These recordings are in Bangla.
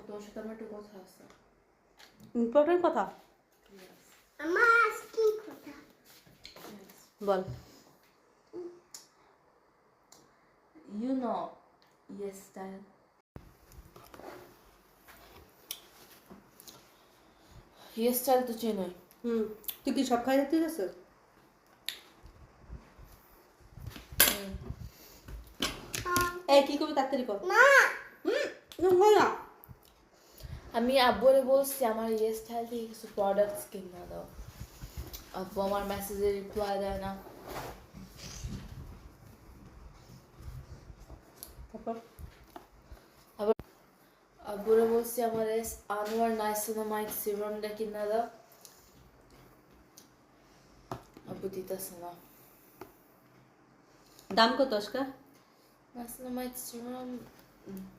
তোর সাথে আমার একটু কথা আছে। ইম্পর্টেন্ট কথা আমার কি কথা বল। You know, yes style. Yes style তো চেনই। তুই কি সব খাই যেতে গেছে? এই কি করবি তাড়াতাড়ি কর। না না আমি আব্বুরে বলছি আমার ইয়ে স্টাইল থেকে কিছু প্রোডাক্টস কিনে দাও। আব্বু আমার মেসেজে রিপ্লাই দেয় না। তারপর আব্বুরে বলছি আমার আনোয়ার নাইসিনামাইড সিরামটা কিনে দাও। আব্বু দিতেছে না। দাম কত আজকা? নাইসিনামাইড সিরাম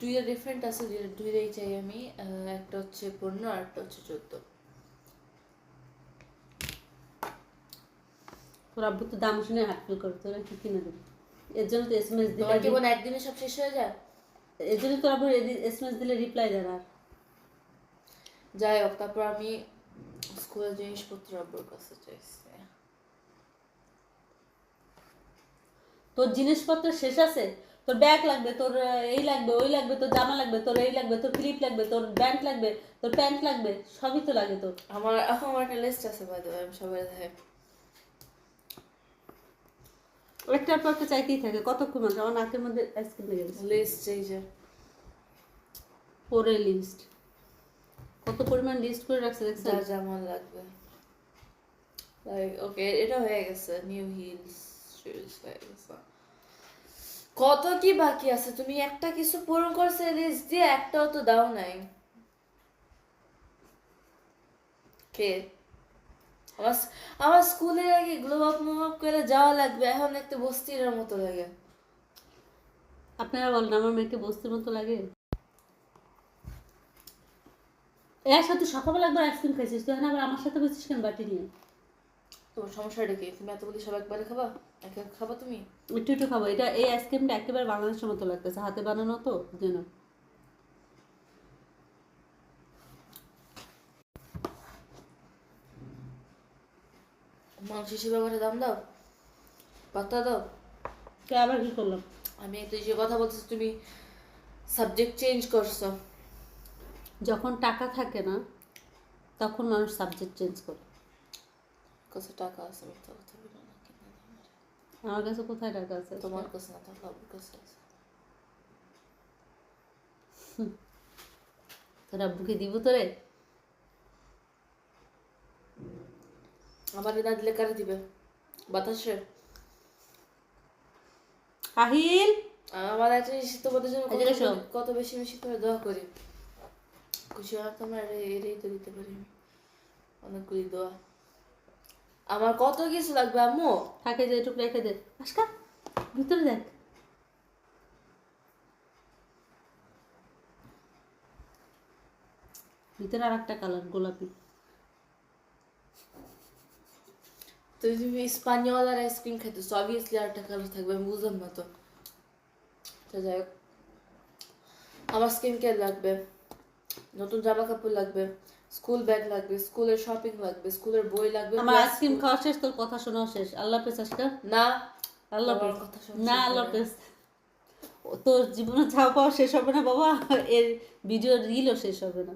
দুইটা ডিফারেন্ট আছে, দুইটাই চাই আমি। একটা হচ্ছে 15 আর একটা হচ্ছে 14। তোর আব্বু তো দাম শুনে হাটফিল করে, তোরা কি কিনে দেবে? এর জন্য তো এসএমএস দিলে, তোমার কি কোনো একদিনে সব শেষ হয়ে যায়? এর জন্য তোর আব্বু এসএমএস দিলে রিপ্লাই দেয় না। যাই হোক, তারপর আমি স্কুলের জিনিসপত্র আব্বুর কাছে চাইছি। তোর জিনিসপত্র শেষ আছে? তোর ব্যাগ লাগবে, তোর এই লাগবে, ওই লাগবে, তোর জামা লাগবে, তোর এই লাগবে, তোর ক্লিপ লাগবে, তোর ব্যান্ড লাগবে, তোর প্যান্ট লাগবে, সবই তো লাগে তোর। আমার এখন একটা লিস্ট আছে বাই দ্য ওয়ে, আমি সবাই দেখাই। একটার পর একটা চাইতেই থাকে, কতক্ষণ আছে? আমার নাকের মধ্যে আইসক্রিম লেগে গেছে। লিস্ট এই যে পরে লিস্ট, কত পরিমাণ লিস্ট করে রাখছে দেখছেন? যা জামা লাগবে। লাইক ওকে, এটা হয়ে গেছে। নিউ হিলস শুজ হয়ে গেছে। কত কি বাকি আছে? তুমি একটা কিছু পূরণ করছে লিস্ট দিয়ে, একটাও তো দাও নাই। কে? আমার স্কুলের আগে গ্লো আপ মুভ আপ করে যাওয়া লাগবে, এখন একটা বস্তির মতো লাগে। আপনারা বলেন আমার মেয়েকে বস্তির মতো লাগে? এর সাথে সকালবেলা একবার আইসক্রিম খাইছিস, তুই এখন আবার আমার সাথে বসছিস কেন বাটি নিয়ে? তোমার সমস্যাটা কি? তুমি এতগুলি সব একবারে খাবা? এক এক খাবা তুমি? একটু একটু খাবো। এটা এই আইসক্রিমটা একেবারে বাংলাদেশের মতো লাগতেছে, হাতে বানানো তো যেন। মাংস হিসেবে আমার দাম দাও, পাত্তা দাও। কে আবার কি করলাম? আমি তো যে কথা বলতেছি, তুমি সাবজেক্ট চেঞ্জ করছো। যখন টাকা থাকে না তখন মানুষ সাবজেক্ট চেঞ্জ করে। কাছে টাকা আছে, মিথ্যা কথা বলো না। আমার কাছে কোথায় টাকা আছে? তোমার কাছে না, টাকা আমার কাছে আছে। তোর আব্বুকে দিব তোরে? আমার না দিলে কারে দিবে? বাতাসে? আহিল আমার একটা জিনিস তোমাদের জন্য এদিকে এসো। কত বেশি বেশি করে দোয়া করি। খুশি হওয়ার তোমার এটাই তো দিতে পারি আমি। অনেকগুলি দোয়া। আমার কত কিছু লাগবে আম্মু। থাকে যে এটুকু রেখে দে। আজকা ভিতরে দেখ। ভিতরে আর একটা কালার গোলাপি। তো তুমি স্পানিওল আর আইসক্রিম খাইতেছো, অবভিয়াসলি আর একটা কালার থাকবে, আমি বুঝলাম না তো। তো যাই হোক, আমার স্কিন কেয়ার লাগবে, নতুন জামা কাপড় লাগবে, স্কুল ব্যাগ লাগবে, স্কুলের শপিং লাগবে, স্কুলের বই লাগবে। আমার আইসক্রিম খাওয়া শেষ, তোর কথা শোনাও শেষ। আল্লাহ হাফেজ আজকা। না, আল্লাহ আমার হাফেজ। কথা না আল্লাহ হাফেজ। তোর জীবনে চাওয়া পাওয়া শেষ হবে না বাবা, এর ভিডিও রিলও শেষ হবে না।